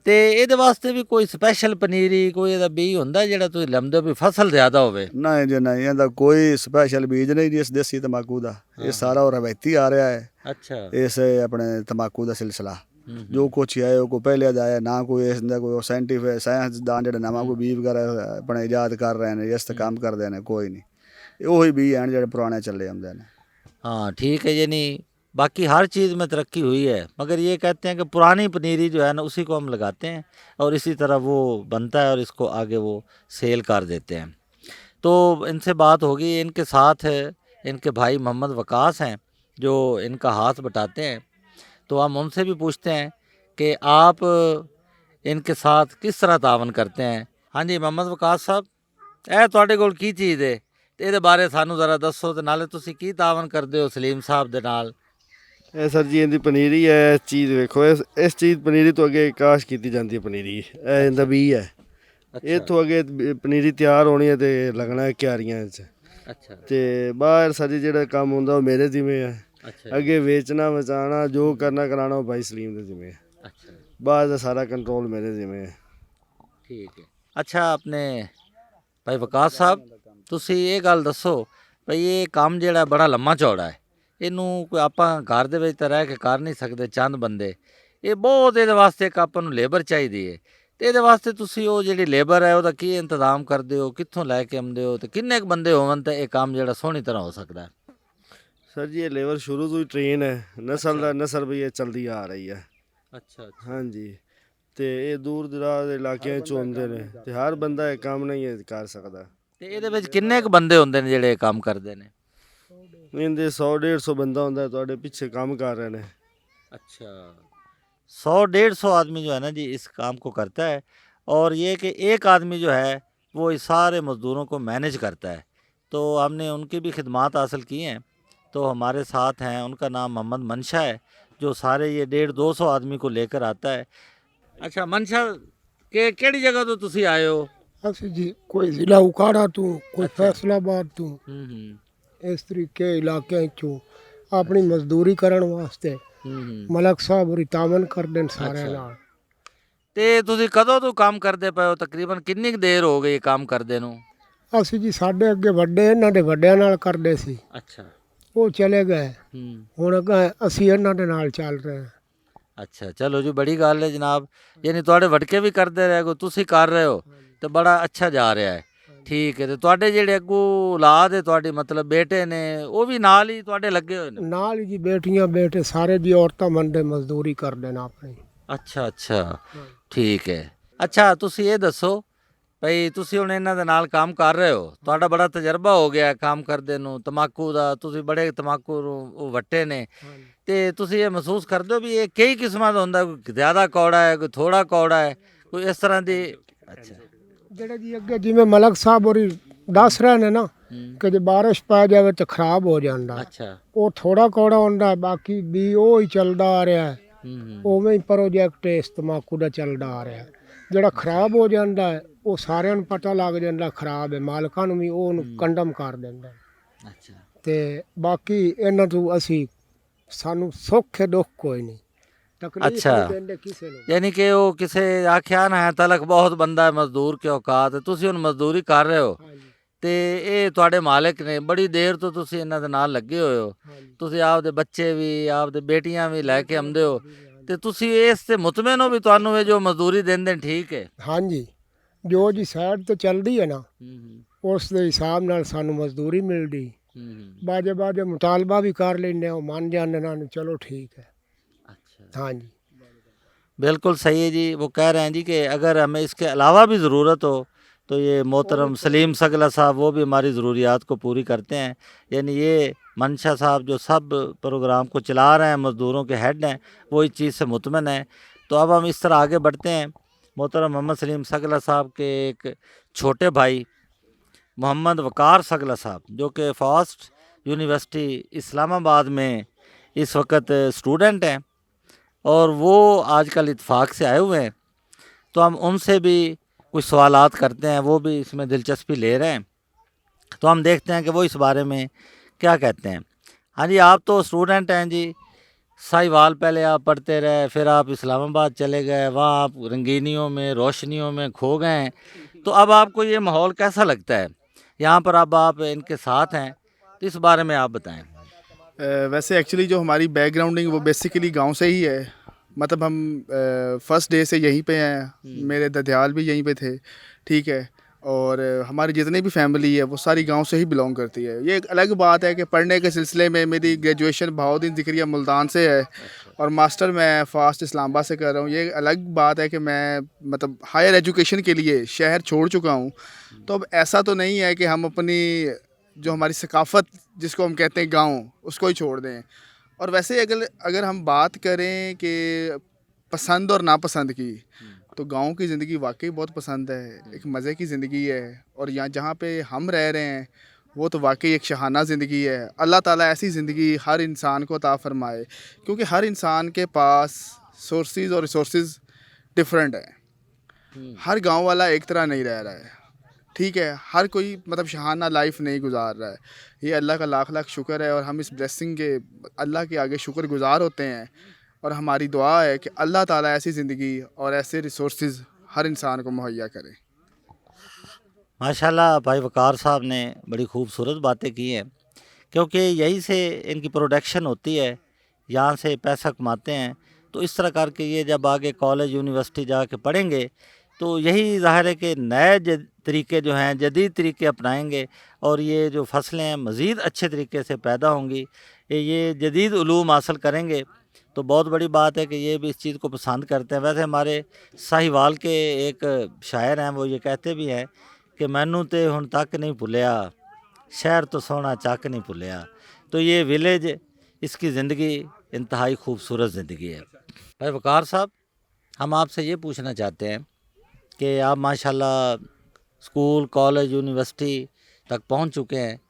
ਤੇ ਇਹਦੇ ਵਾਸਤੇ ਵੀ ਕੋਈ ਸਪੈਸ਼ਲ ਪਨੀਰੀ ਕੋਈ ਇਹਦਾ ਬੀਜ ਹੁੰਦਾ ਜਿਹੜਾ ਤੁਸੀਂ ਲਿਆਉਂਦੇ ਹੋ ਵੀ ਫਸਲ ਜ਼ਿਆਦਾ ਹੋਵੇ? ਨਹੀਂ ਜੀ ਨਹੀਂ, ਇਹਦਾ ਕੋਈ ਸਪੈਸ਼ਲ ਬੀਜ ਨਹੀਂ ਜੀ ਇਸ ਦੇਸੀ ਤੰਬਾਕੂ ਦਾ, ਇਹ ਸਾਰਾ ਉਹ ਰਵਾਇਤੀ ਆ ਰਿਹਾ ਹੈ। ਅੱਛਾ ਇਸ ਆਪਣੇ ਤੰਬਾਕੂ ਦਾ ਸਿਲਸਿਲਾ ਜੋ ਕੁਛ ਹੈ ਉਹ ਕੋ ਪਹਿਲੇ ਦਾ ਹੈ, ਨਾ ਕੋਈ ਇਸ ਦਾ ਕੋਈ ਸਾਇੰਟਿਫਿਕ ਸਾਇੰਸਦਾਨ ਜਿਹੜਾ ਨਵਾਂ ਕੋਈ ਬੀਜ ਵਗੈਰਾ ਆਪਣੇ ਇਜਾਦ ਕਰ ਰਹੇ ਨੇ, ਇਸ ਤੇ ਕੰਮ ਕਰਦੇ ਨੇ, ਕੋਈ ਨਹੀਂ। ਉਹੀ ਬੀਜ ਹਨ ਜਿਹੜੇ ਪੁਰਾਣੇ ਚੱਲੇ ਆਉਂਦੇ ਨੇ। हाँ ठीक है, यानी बाकी हर चीज़ में तरक्की हुई है, मगर ये कहते हैं कि पुरानी पनीरी जो है ना उसी को हम लगाते हैं और इसी तरह वो बनता है और इसको आगे वो सेल कर देते हैं। तो इनसे बात होगी, इनके साथ इनके भाई मोहम्मद वकास हैं जो इनका हाथ बटाते हैं, तो हम उनसे भी पूछते हैं कि आप इनके साथ किस तरह तावन करते हैं। हाँ जी मोहम्मद वकास साहब, ਇਹ ਤੁਹਾਡੇ ਕੋਲ ਕੀ ਚੀਜ਼ ਹੈ ਤੇ ਇਹਦੇ ਬਾਰੇ ਸਾਨੂੰ ਜ਼ਰਾ ਦੱਸੋ, ਤੇ ਨਾਲੇ ਤੁਸੀਂ ਕੀ ਤਾਵਨ ਕਰਦੇ ਹੋ ਸਲੀਮ ਸਾਹਿਬ ਦੇ ਨਾਲ? ਇਹ ਸਰ ਜੀ ਇਹਦੀ ਪਨੀਰੀ ਹੈ, ਇਸ ਚੀਜ਼ ਵੇਖੋ, ਇਸ ਚੀਜ਼ ਪਨੀਰੀ ਤੋਂ ਅੱਗੇ ਕਾਸ਼ ਕੀਤੀ ਜਾਂਦੀ ਹੈ ਪਨੀਰੀ, ਇਹ ਇਹਦਾ ਬੀਜ ਹੈ। ਇੱਥੋਂ ਅੱਗੇ ਪਨੀਰੀ ਤਿਆਰ ਹੋਣੀ ਹੈ ਤੇ ਲੱਗਣਾ ਕਿਆਰੀਆਂ 'ਚ। ਅੱਛਾ ਤੇ ਬਾਹਰ ਸਾਡੀ ਜਿਹੜਾ ਕੰਮ ਹੁੰਦਾ ਉਹ ਮੇਰੇ ਜਿਵੇਂ ਹੈ, ਅੱਛਾ ਅੱਗੇ ਵੇਚਣਾ ਵਚਾਉਣਾ ਜੋ ਕਰਨਾ ਕਰਾਉਣਾ ਉਹ ਭਾਈ ਸਲੀਮ ਦੇ ਜਿਵੇਂ ਹੈ, ਅੱਛਾ ਬਾਹਰ ਦਾ ਸਾਰਾ ਕੰਟਰੋਲ ਮੇਰੇ ਜਿਵੇਂ ਹੈ। ਠੀਕ ਹੈ। ਅੱਛਾ ਆਪਣੇ ਭਾਈ ਵਕਾਸ ਸਾਹਿਬ, ਤੁਸੀਂ ਇਹ ਗੱਲ ਦੱਸੋ ਭਈ ਇਹ ਕੰਮ ਜਿਹੜਾ ਬੜਾ ਲੰਮਾ ਚੌੜਾ ਹੈ, ਇਹਨੂੰ ਕੋਈ ਆਪਾਂ ਘਰ ਦੇ ਵਿੱਚ ਤਾਂ ਰਹਿ ਕੇ ਕਰ ਨਹੀਂ ਸਕਦੇ, ਚੰਦ ਬੰਦੇ, ਇਹ ਬਹੁਤ ਇਹਦੇ ਵਾਸਤੇ ਇੱਕ ਆਪਾਂ ਨੂੰ ਲੇਬਰ ਚਾਹੀਦੀ ਹੈ। ਤੇ ਇਹਦੇ ਵਾਸਤੇ ਤੁਸੀਂ ਉਹ ਜਿਹੜੀ ਲੇਬਰ ਹੈ ਉਹਦਾ ਕੀ ਇੰਤਜ਼ਾਮ ਕਰਦੇ ਹੋ, ਕਿੱਥੋਂ ਲੈ ਕੇ ਆਉਂਦੇ ਹੋ, ਤੇ ਕਿੰਨੇ ਕੁ ਬੰਦੇ ਹੋਵਣ ਤਾਂ ਇਹ ਕੰਮ ਜਿਹੜਾ ਸੋਹਣੀ ਤਰ੍ਹਾਂ ਹੋ ਸਕਦਾ ਹੈ? ਸਰ ਜੀ ਇਹ ਲੇਬਰ ਸ਼ੁਰੂ ਤੋਂ ਹੀ ਟ੍ਰੇਨ ਹੈ, ਨਸਲ ਵੀ ਇਹ ਚਲਦੀ ਆ ਰਹੀ ਹੈ। ਅੱਛਾ ਹਾਂਜੀ, ਤੇ ਇਹ ਦੂਰ ਦਰਾਜ਼ ਦੇ ਇਲਾਕਿਆਂ 'ਚ ਹੁੰਦੇ ਨੇ ਤੇ ਹਰ ਬੰਦਾ ਇਹ ਕੰਮ ਨਹੀਂ ਕਰ ਸਕਦਾ। ਤੇ ਇਹਦੇ ਵਿੱਚ ਕਿੰਨੇ ਕੁ ਬੰਦੇ ਹੁੰਦੇ ਨੇ ਜਿਹੜੇ ਇਹ ਕੰਮ ਕਰਦੇ ਨੇ? ਇਹਦੇ 100-150 ਬੰਦਾ ਹੁੰਦਾ ਤੁਹਾਡੇ ਪਿੱਛੇ ਕੰਮ कर रहे हैं। अच्छा 100-150 आदमी जो है ना जी इस काम को करता है, और ये कि एक आदमी जो है वो इस सारे मज़दूरों को मैनेज करता है। तो हमने उनकी भी खिदमात हासिल की हैं, तो हमारे साथ हैं, उनका नाम मोहम्मद मनशा है, जो सारे ये 150-200 आदमी को लेकर आता है। अच्छा मनशा के केड़ी जगह तो तुसी आए हो? ਅਸੀਂ ਜੀ ਕੋਈ ਜ਼ਿਲ੍ਹਾ ਉਕਾੜਾ ਤੋਂ, ਕੋਈ ਫੈਸਲਾਬਾਦ ਤੋਂ, ਇਸ ਤਰੀਕੇ ਇਲਾਕਿਆਂ ਚੋਂ ਆਪਣੀ ਮਜ਼ਦੂਰੀ ਕਰਨ ਵਾਸਤੇ ਮਲਕ ਸਾਹਿਬ ਹੋਰੀ ਤਾਮਨ ਕਰਦੇ ਨੇ ਸਾਰਿਆਂ ਨਾਲ। ਤੇ ਤੁਸੀਂ ਕਦੋਂ ਤੋਂ ਕੰਮ ਕਰਦੇ ਪਏ ਹੋ? ਤਕਰੀਬਨ ਕਿੰਨੀ ਕੁ ਦੇਰ ਹੋ ਗਈ ਕੰਮ ਕਰਦੇ ਨੂੰ? ਅਸੀਂ ਜੀ ਸਾਡੇ ਅੱਗੇ ਵੱਡੇ ਇਹਨਾਂ ਦੇ ਵੱਡਿਆਂ ਨਾਲ ਕਰਦੇ ਸੀ, ਅੱਛਾ ਉਹ ਚਲੇ ਗਏ, ਹੁਣ ਅੱਗੇ ਅਸੀਂ ਇਹਨਾਂ ਦੇ ਨਾਲ ਚੱਲ ਰਹੇ ਹਾਂ। ਅੱਛਾ ਚਲੋ ਜੀ ਬੜੀ ਗੱਲ ਹੈ ਜਨਾਬ, ਯਾਨੀ ਤੁਹਾਡੇ ਵਟਕੇ ਵੀ ਕਰਦੇ ਰਹੇ ਕੋ, ਤੁਸੀਂ ਕਰ ਰਹੇ ਹੋ ਤੇ ਬੜਾ ਅੱਛਾ ਜਾ ਰਿਹਾ ਹੈ। ਠੀਕ ਹੈ, ਤੇ ਤੁਹਾਡੇ ਜਿਹੜੇ ਅੱਗੂ ਔਲਾਦ ਹੈ ਤੁਹਾਡੀ, ਮਤਲਬ ਬੇਟੇ ਨੇ, ਉਹ ਵੀ ਨਾਲ ਹੀ ਤੁਹਾਡੇ ਲੱਗੇ ਹੋਏ ਨੇ? ਨਾਲ ਹੀ ਜੀ ਬੇਟੀਆਂ ਬੇਟੇ ਸਾਰੇ ਜੀ ਔਰਤਾਂ ਮੰਡੇ ਮਜ਼ਦੂਰੀ ਕਰਦੇ ਨੇ ਆਪਣੀ। ਅੱਛਾ ਅੱਛਾ ਠੀਕ ਹੈ। ਅੱਛਾ ਤੁਸੀਂ ਇਹ ਦੱਸੋ ਭਈ ਤੁਸੀਂ ਹੁਣ ਇਹਨਾਂ ਦੇ ਨਾਲ ਕੰਮ ਕਰ ਰਹੇ ਹੋ, ਤੁਹਾਡਾ ਬੜਾ ਤਜਰਬਾ ਹੋ ਗਿਆ ਕੰਮ ਕਰਦੇ ਨੂੰ, ਤੰਬਾਕੂ ਦਾ, ਤੁਸੀਂ ਬੜੇ ਤੰਬਾਕੂ ਉਹ ਵੱਟੇ ਨੇ, ਤੇ ਤੁਸੀਂ ਇਹ ਮਹਿਸੂਸ ਕਰਦੇ ਹੋ ਵੀ ਇਹ ਕਈ ਕਿਸਮਾਂ ਦਾ ਹੁੰਦਾ, ਕੋਈ ਜ਼ਿਆਦਾ ਕੌੜਾ ਹੈ, ਕੋਈ ਥੋੜਾ ਕੌੜਾ ਹੈ, ਕੋਈ ਇਸ ਤਰ੍ਹਾਂ ਦੀ? ਅੱਛਾ ਜਿਹੜੇ ਜੀ ਅੱਗੇ ਜਿਵੇਂ ਮਲਕ ਸਾਹਿਬ ਹੋਰੀ ਦੱਸ ਰਹੇ ਨੇ ਨਾ, ਕਿ ਜੇ ਬਾਰਿਸ਼ ਪੈ ਜਾਵੇ ਤਾਂ ਖਰਾਬ ਹੋ ਜਾਂਦਾ। ਅੱਛਾ। ਉਹ ਥੋੜਾ ਕੌੜਾ ਹੁੰਦਾ ਹੈ, ਬਾਕੀ ਵੀ ਉਹ ਹੀ ਚੱਲਦਾ ਆ ਰਿਹਾ ਹੈ। ਉਵੇਂ ਹੀ ਪ੍ਰੋਜੈਕਟ ਇਸ ਤੰਬਾਕੂ ਦਾ ਚੱਲਦਾ ਆ ਰਿਹਾ ਹੈ। ਜਿਹੜਾ ਖਰਾਬ ਹੋ ਜਾਂਦਾ ਹੈ ਉਹ ਸਾਰਿਆਂ ਨੂੰ ਪਤਾ ਲੱਗ ਜਾਂਦਾ ਖਰਾਬ ਹੈ, ਮਾਲਕਾਂ ਨੂੰ ਵੀ ਉਹਨੂੰ ਕੰਡਮ ਕਰ ਦਿੰਦਾ। ਅੱਛਾ। ਤੇ ਬਾਕੀ ਇਹਨਾਂ ਤੋਂ ਅਸੀਂ ਸਾਨੂੰ ਸੁੱਖ ਦੁੱਖ ਕੋਈ ਨਹੀਂ, ਤਕਲੀਫ ਅੱਛਾ। ਨਹੀਂ ਦਿੰਦੇ ਕਿਸੇ ਨੂੰ। ਯਾਨੀ ਕਿ ਉਹ ਕਿਸੇ ਆਖਿਆ ਨਾ ਹੈ ਤਲਕ ਬਹੁਤ ਬੰਦਾ ਹੈ ਮਜ਼ਦੂਰ ਕੇ ਔਕਾਤ, ਤੁਸੀਂ ਹੁਣ ਮਜ਼ਦੂਰੀ ਕਰ ਰਹੇ ਹੋ ਹਾਂਜੀ ਤੇ ਇਹ ਤੁਹਾਡੇ ਮਾਲਕ ਨੇ, ਬੜੀ ਦੇਰ ਤੋਂ ਤੁਸੀਂ ਇਹਨਾਂ ਦੇ ਨਾਲ ਲੱਗੇ ਹੋਏ ਹੋ, ਹਾਂਜੀ ਤੁਸੀਂ ਆਪਦੇ ਬੱਚੇ ਵੀ ਆਪਦੇ ਬੇਟੀਆਂ ਵੀ ਲੈ ਕੇ ਆਉਂਦੇ ਹੋ ਤੇ ਤੁਸੀਂ ਇਸ ਤੇ ਮੁਤਮਿਨ ਹੋ ਵੀ ਤੁਹਾਨੂੰ ਇਹ ਜੋ ਮਜ਼ਦੂਰੀ ਦਿੰਦੇ ਨੇ ਠੀਕ ਹੈ? ਹਾਂਜੀ, ਜੋ ਜੀ ਸਾਈਡ ਤੇ ਚੱਲਦੀ ਹੈ ਨਾ ਉਸ ਦੇ ਹਿਸਾਬ ਨਾਲ ਸਾਨੂੰ ਮਜ਼ਦੂਰੀ ਮਿਲਦੀ। ਬਾਜੇ ਬਾਜੇ ਮੁਤਾਲਬਾ भी कर लेने, वो मान जाने ना, चलो ठीक है। अच्छा। हाँ जी, बिल्कुल सही है जी। वो कह रहे हैं जी कि अगर हमें इसके अलावा भी ज़रूरत हो तो ये मोहतरम सलीम सगला साहब वो भी हमारी ज़रूरियात को पूरी करते हैं। यानी ये मंशा साहब जो सब प्रोग्राम को चला रहे हैं, मज़दूरों के हेड हैं, वो इस चीज़ से मुतमन है। तो अब हम इस तरह आगे बढ़ते हैं। मोहतरम मोहम्मद सलीम सगला साहब के एक छोटे भाई मोहम्मद वकार सगला साहब, जो कि फास्ट यूनिवर्सिटी इस्लामाबाद में इस वक्त स्टूडेंट हैं और वो आजकल इत्फाक से आए हुए हैं, तो हम उनसे भी कुछ सवालात करते हैं, वो भी इसमें दिलचस्पी ले रहे हैं। तो हम देखते हैं कि वो इस बारे में क्या कहते हैं। हाँ जी, आप तो स्टूडेंट हैं जी, साहिवाल पहले आप पढ़ते रहे, फिर आप इस्लामाबाद चले गए, वहाँ आप रंगीनियों में रोशनियों में खो गए हैं। तो अब आपको ये माहौल कैसा लगता है? यहाँ पर अब आप इनके साथ हैं, तो इस बारे में आप बताएं। वैसे एक्चुअली जो हमारी बैकग्राउंडिंग वो बेसिकली गांव से ही है। मतलब हम फर्स्ट डे से यहीं पे हैं, मेरे ददियाल भी यहीं पे थे, ठीक है। और हमारी जितनी भी फैमिली है वो सारी गांव से ही बिलोंग करती है। ये एक अलग बात है कि पढ़ने के सिलसिले में मेरी ग्रेजुएशन बहाउद्दीन ज़िक्रिया मुल्तान से है और मास्टर मैं फास्ट इस्लामाबाद से कर रहा हूँ। ये एक अलग बात है कि मैं मतलब हायर एजुकेशन के लिए शहर छोड़ चुका हूँ। तो अब ऐसा तो नहीं है कि हम अपनी जो हमारी सकाफ़त जिसको हम कहते हैं गाँव, उसको ही छोड़ दें। और वैसे अगर हम बात करें कि पसंद और नापसंद की, तो गांव की ज़िंदगी वाकई बहुत पसंद है, एक मज़े की ज़िंदगी है। और यहाँ जहाँ पे हम रह रहे हैं वो तो वाकई एक शहाना ज़िंदगी है। अल्लाह ताला ऐसी ज़िंदगी हर इंसान को अता फ़रमाए, क्योंकि हर इंसान के पास सोर्सेज और रिसोर्सेज डिफरेंट है। हर गांव वाला एक तरह नहीं रह रहा है, ठीक है। हर कोई मतलब शहाना लाइफ नहीं गुजार रहा है। ये अल्लाह का लाख लाख शुक्र है और हम इस ब्लेसिंग के अल्लाह के आगे शुक्रगुजार होते हैं। और हमारी दुआ है कि अल्लाह ताला ऐसी ज़िंदगी और ऐसे रिसोर्सेज हर इंसान को मुहैया करे। माशाल्लाह भाई वकार साहब ने बड़ी खूबसूरत बातें की हैं, क्योंकि यहीं से इनकी प्रोडक्शन होती है, यहाँ से पैसा कमाते हैं। तो इस तरह करके ये जब आगे कॉलेज यूनिवर्सिटी जाके पढ़ेंगे तो यही ज़ाहिर है कि नए तरीके जो हैं, जदीद तरीके अपनाएंगे और ये जो फसलें हैं मज़ीद अच्छे तरीके से पैदा होंगी, ये जदीद उलूम हासिल करेंगे। तो बहुत बड़ी बात है कि ये भी इस चीज़ को पसंद करते हैं। वैसे हमारे साहिवाल के एक शायर हैं, वो ये कहते भी हैं कि मैनू ते हुण तक नहीं भुलिया, शहर तो सोना चक नहीं भुलिया। तो ये विलेज, इसकी ज़िंदगी इंतहाई खूबसूरत ज़िंदगी है। भाई वकार साहब, हम आपसे ये पूछना चाहते हैं कि आप माशाल्लाह स्कूल, कॉलेज, यूनिवर्सिटी तक पहुंच चुके हैं,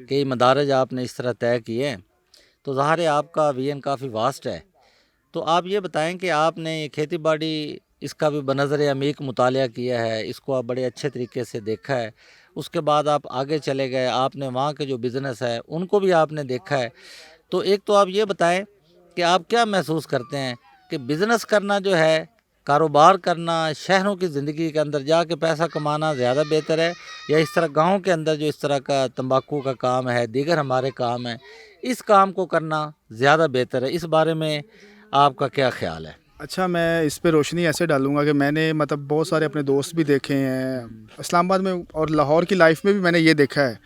कई मदारज आपने इस तरह तय किए हैं, तो ज़ाहिर है आपका विजन काफ़ी वास्ट है। तो आप ये बताएं कि आपने ये खेती बाड़ी इसका भी बनज़र अमीक मुतालिया किया है, इसको आप बड़े अच्छे तरीके से देखा है, उसके बाद आप आगे चले गए, आपने वहाँ के जो बिज़नेस है उनको भी आपने देखा है। तो एक तो आप ये बताएं कि आप क्या महसूस करते हैं कि बिज़नेस करना जो है, कारोबार करना, शहरों की ज़िंदगी के अंदर जाके पैसा कमाना ज़्यादा बेहतर है, या इस तरह गांव के अंदर जो इस तरह का तंबाकू का काम है, दीगर हमारे काम है, इस काम को करना ज़्यादा बेहतर है? इस बारे में आपका क्या ख्याल है? अच्छा, मैं इस पे रोशनी ऐसे डालूंगा कि मैंने मतलब बहुत सारे अपने दोस्त भी देखे हैं इस्लामाबाद में और लाहौर की लाइफ में भी मैंने ये देखा है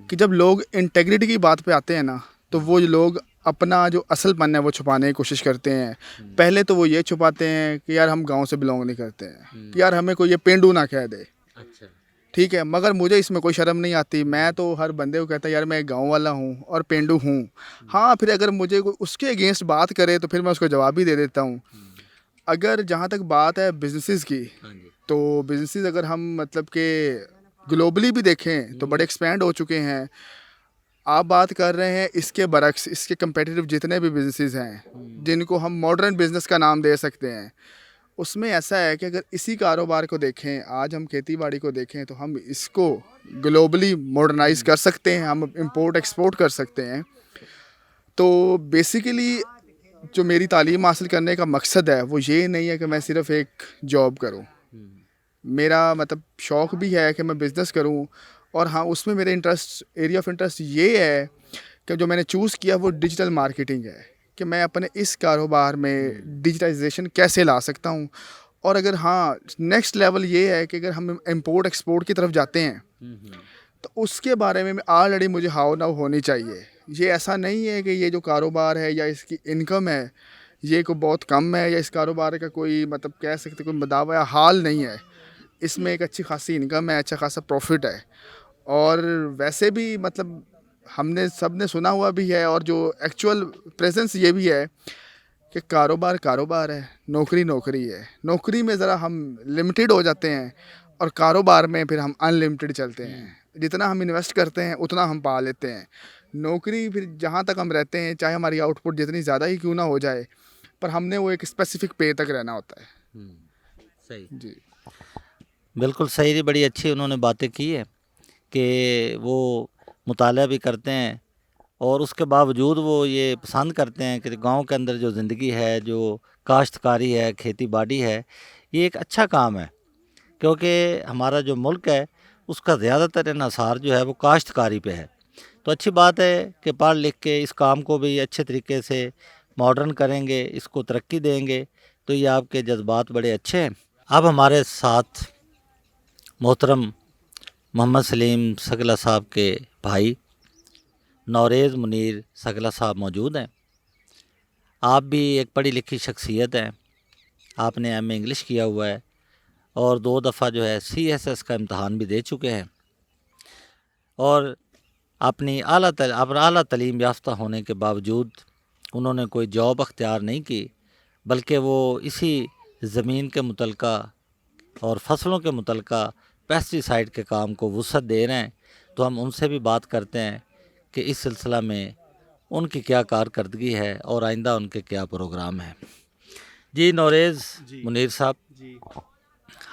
कि जब लोग इंटेग्रिटी की बात पे आते हैं ना, तो वो लोग अपना जो असलपन है वो छुपाने की कोशिश करते हैं। पहले तो वो ये छुपाते हैं कि यार हम गांव से बिलोंग नहीं करते हैं, कि यार हमें कोई ये पेंडू ना कह दे, अच्छा, ठीक है। मगर मुझे इसमें कोई शर्म नहीं आती। मैं तो हर बंदे को कहता यार मैं गांव वाला हूँ और पेंडू हूँ। हाँ, फिर अगर मुझे कोई उसके अगेंस्ट बात करे तो फिर मैं उसको जवाब भी दे देता हूँ। अगर जहाँ तक बात है बिजनेसेस की, तो बिजनेसेस अगर हम मतलब के ग्लोबली भी देखें तो बड़े एक्सपैंड हो चुके हैं। आप बात कर रहे हैं इसके बरक्स, इसके कंपेटिटिव जितने भी बिजनेसेस हैं जिनको हम मॉडर्न बिजनेस का नाम दे सकते हैं, उसमें ऐसा है कि अगर इसी कारोबार को देखें, आज हम खेती बाड़ी को देखें तो हम इसको ग्लोबली मॉडर्नाइज कर सकते हैं, हम इंपोर्ट एक्सपोर्ट कर सकते हैं। तो बेसिकली जो मेरी तालीम हासिल करने का मकसद है वो ये नहीं है कि मैं सिर्फ़ एक जॉब करूं। मेरा मतलब शौक़ भी है कि मैं बिज़नेस करूं, और हाँ उसमें मेरे एरिया ऑफ इंटरेस्ट ये है कि जो मैंने चूज़ किया वो डिजिटल मार्केटिंग है, कि मैं अपने इस कारोबार में डिजिटाइजेशन कैसे ला सकता हूँ। और अगर हाँ नेक्स्ट लेवल ये है कि अगर हम इंपोर्ट एक्सपोर्ट की तरफ जाते हैं तो उसके बारे में ऑलरेडी मुझे हाउ नाउ होनी चाहिए। ये ऐसा नहीं है कि ये जो कारोबार है या इसकी इनकम है ये को बहुत कम है, या इस कारोबार का कोई मतलब कह सकते कोई दावा या हाल नहीं है। इसमें एक अच्छी खासी इनकम है, अच्छा खासा प्रॉफिट है, और वैसे भी मतलब हमने सब ने सुना हुआ भी है, और जो एक्चुअल प्रेजेंस ये भी है कि कारोबार कारोबार है, नौकरी नौकरी है। नौकरी में ज़रा हम लिमिटेड हो जाते हैं और कारोबार में फिर हम अनलिमिटेड चलते हैं। जितना हम इन्वेस्ट करते हैं उतना हम पा लेते हैं। नौकरी फिर जहाँ तक हम रहते हैं, चाहे हमारी आउटपुट जितनी ज़्यादा ही क्यों ना हो जाए, पर हमने वो एक स्पेसिफिक पे तक रहना होता है। सही, जी बिल्कुल सही थी। बड़ी अच्छी उन्होंने बातें की है कि वो मुताला भी करते हैं और उसके बावजूद वो ये पसंद करते हैं कि गांव के अंदर जो ज़िंदगी है, जो काश्तकारी है, खेती बाड़ी है, ये एक अच्छा काम है, क्योंकि हमारा जो मुल्क है उसका ज़्यादातर इन्हसार जो है वो काश्तकारी पे है। तो अच्छी बात है कि पढ़ लिख के इस काम को भी अच्छे तरीके से मॉडर्न करेंगे, इसको तरक्की देंगे, तो ये आपके जज्बात बड़े अच्छे हैं। अब हमारे साथ मोहतरम मोहम्मद सलीम सगला साहब के भाई नौरेज़ मुनीर सगला साहब मौजूद हैं। आप भी एक पढ़ी लिखी शख्सियत हैं, आपने एम.ए. इंग्लिश किया हुआ है और 2 दफ़ा जो है CSS का इम्तहान भी दे चुके हैं, और अपनी आला तालीम याफ्ता होने के बावजूद उन्होंने कोई जॉब अख्तियार नहीं की, बल्कि वो इसी ज़मीन के मुतलका और फसलों के मुतलका पेस्टिसाइड के काम को वुसअत दे रहे हैं। तो हम उनसे भी बात करते हैं कि इस सिलसिला में उनकी क्या कारकर्दगी है और आइंदा उनके क्या प्रोग्राम हैं। जी नौरेज़ मुनीर साहब,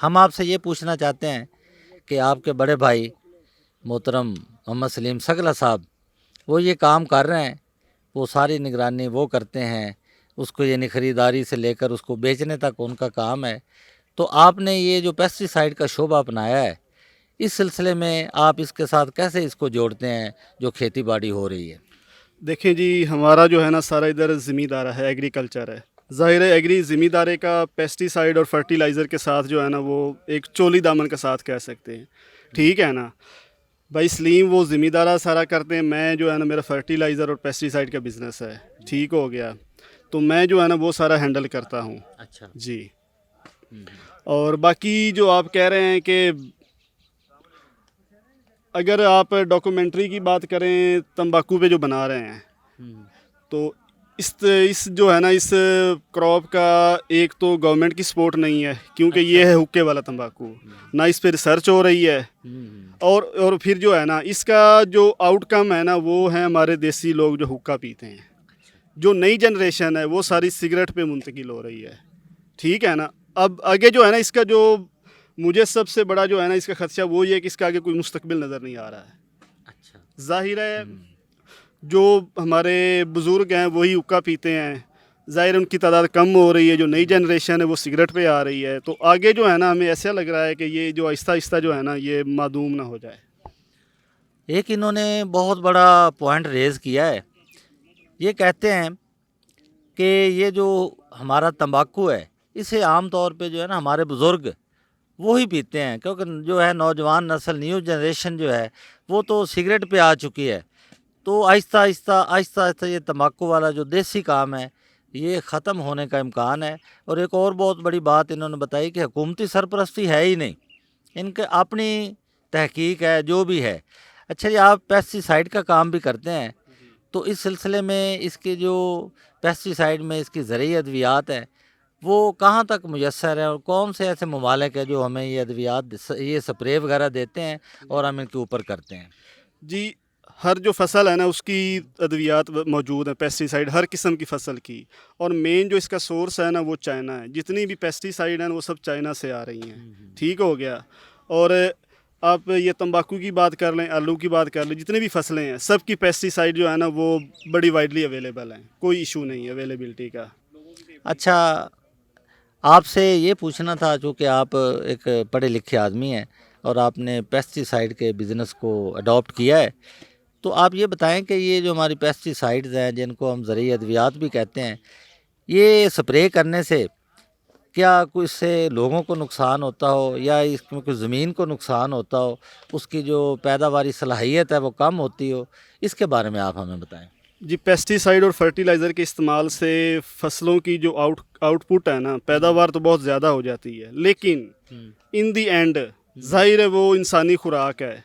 हम आपसे ये पूछना चाहते हैं कि आपके बड़े भाई मोहतरम मोहम्मद सलीम सगला साहब वो ये काम कर रहे हैं, वो सारी निगरानी वो करते हैं, उसको यानी ख़रीदारी से लेकर उसको बेचने तक उनका काम है। तो आपने ये जो पेस्टिसाइड का शोबा अपनाया है, इस सिलसिले में आप इसके साथ कैसे इसको जोड़ते हैं जो खेती बाड़ी हो रही है? देखिए जी, हमारा जो है ना सारा इधर ज़मींदारा है, एग्रीकल्चर है। ज़ाहिर है एग्री ज़मींदारे का पेस्टिसाइड और फर्टिलाइज़र के साथ जो है ना वो एक चोली दामन का साथ कह सकते हैं, ठीक है ना भाई। सलीम वो ज़मींदारा सारा करते हैं, मैं जो है ना मेरा फर्टिलाइज़र और पेस्टिसाइड का बिज़नेस है, ठीक हो गया। तो मैं जो है ना वो सारा हैंडल करता हूँ। अच्छा जी। और बाकी जो आप कह रहे हैं कि अगर आप डॉक्यूमेंट्री की बात करें तंबाकू पे जो बना रहे हैं, तो इस जो है ना इस क्रॉप का एक तो गवर्नमेंट की सपोर्ट नहीं है, क्योंकि ये है हुक्के वाला तंबाकू, ना इस पे रिसर्च हो रही है। और फिर जो है ना इसका जो आउटकम है ना वो है हमारे देसी लोग जो हुक्का पीते हैं। जो नई जनरेशन है वो सारी सिगरेट पे मुंतकिल हो रही है, ठीक है ना। अब आगे जो है ना इसका जो मुझे सबसे बड़ा जो है ना इसका खदशा वो ये है कि इसका आगे कोई मुस्तकबिल नज़र नहीं आ रहा है। अच्छा, जाहिर है जो हमारे बुज़ुर्ग हैं वही हुक्का पीते हैं, ज़ाहिर उनकी तादाद कम हो रही है, जो नई जनरेशन है वो सिगरेट पे आ रही है। तो आगे जो है ना हमें ऐसा लग रहा है कि ये जो आहिस्ता आहिस्ता जो है ना ये मादूम ना हो जाए। एक इन्होंने बहुत बड़ा पॉइंट रेज़ किया है। ये कहते हैं कि ये जो हमारा तंबाकू है इसे आम तौर पे जो है ना हमारे बुज़ुर्ग वो ही पीते हैं, क्योंकि जो है नौजवान नस्ल न्यू जनरेशन जो है वो तो सिगरेट पे आ चुकी है। तो आहिस्ता आहिस्ता ये तंबाकू वाला जो देसी काम है ये ख़त्म होने का इम्कान है। और एक और बहुत बड़ी बात इन्होंने बताई कि हुकूमती सरपरस्ती है ही नहीं, इनके अपनी तहकीक है जो भी है। अच्छा जी, आप पेस्टिसाइड का काम भी करते हैं, तो इस सिलसिले में इसके जो पेस्टिसाइड में इसकी ज़रूरी अद्वियात हैं वो कहाँ तक मुयस्सर है और कौन से ऐसे ममालिक है जो हमें ये अद्वियात, ये स्प्रे वगैरह देते हैं और हम इनके ऊपर करते हैं? जी, हर जो फसल है ना उसकी अद्वियात मौजूद है, पेस्टिसाइड हर किस्म की फसल की। और मेन जो इसका सोर्स है ना वो चाइना है। जितनी भी पेस्टिसाइड हैं वो सब चाइना से आ रही हैं। ठीक हो गया। और आप ये तंबाकू की बात कर लें, आलू की बात कर लें, जितनी भी फसलें हैं सब की पेस्टिसाइड जो है ना वो बड़ी वाइडली अवेलेबल हैं, कोई इशू नहीं है अवेलेबिलिटी का। अच्छा, आपसे ये पूछना था, चूँकि आप एक पढ़े लिखे आदमी हैं और आपने पेस्टिसाइड के बिज़नेस को अडॉप्ट किया है, तो आप ये बताएं कि ये जो हमारी पेस्टिसाइड्स हैं जिनको हम ज़रूरी अद्वियात भी कहते हैं, ये स्प्रे करने से क्या कोई इससे लोगों को नुकसान होता हो या इसमें कोई ज़मीन को नुकसान होता हो, उसकी जो पैदावारी सलाहियत है वो कम होती हो, इसके बारे में आप हमें बताएं। जी, पेस्टिसाइड और फर्टिलाइज़र के इस्तेमाल से फसलों की जो आउटपुट है ना, पैदावार तो बहुत ज़्यादा हो जाती है, लेकिन इन दी एंड ज़ाहिर है वो इंसानी खुराक है।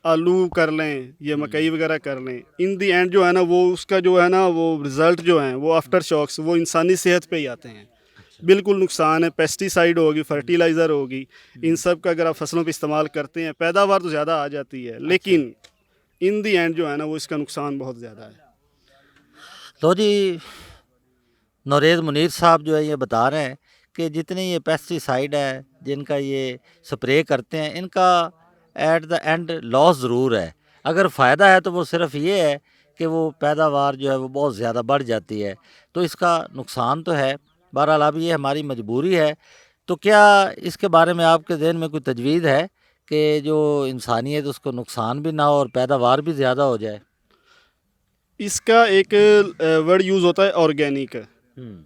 आलू कर लें या मकई वगैरह कर लें, इन दी एंड जो है ना वो उसका जो है ना वो रिज़ल्ट जो है वो आफ्टर शॉक्स वो इंसानी सेहत पे ही आते हैं। बिल्कुल नुकसान है। पेस्टिसाइड होगी, फर्टिलाइज़र होगी, इन सब का अगर आप फसलों पे इस्तेमाल करते हैं पैदावार तो ज़्यादा आ जाती है, लेकिन इन दी एंड जो है ना वो इसका नुकसान बहुत ज़्यादा है। तो जी, नौरेज़ मुनीर साहब जो है ये बता रहे हैं कि जितने ये पेस्टिसाइड है जिनका ये स्प्रे करते हैं, इनका एट द एंड लॉस ज़रूर है। अगर फ़ायदा है तो वो सिर्फ़ ये है कि वो पैदावार जो है वो बहुत ज़्यादा बढ़ जाती है, तो इसका नुकसान तो है। बहरहाल अब ये हमारी मजबूरी है। तो क्या इसके बारे में आपके ज़हन में कोई तजवीज़ है कि जो इंसानियत उसको नुकसान भी ना हो और पैदावार भी ज़्यादा हो जाए? इसका एक वर्ड यूज़ होता है ऑर्गेनिक।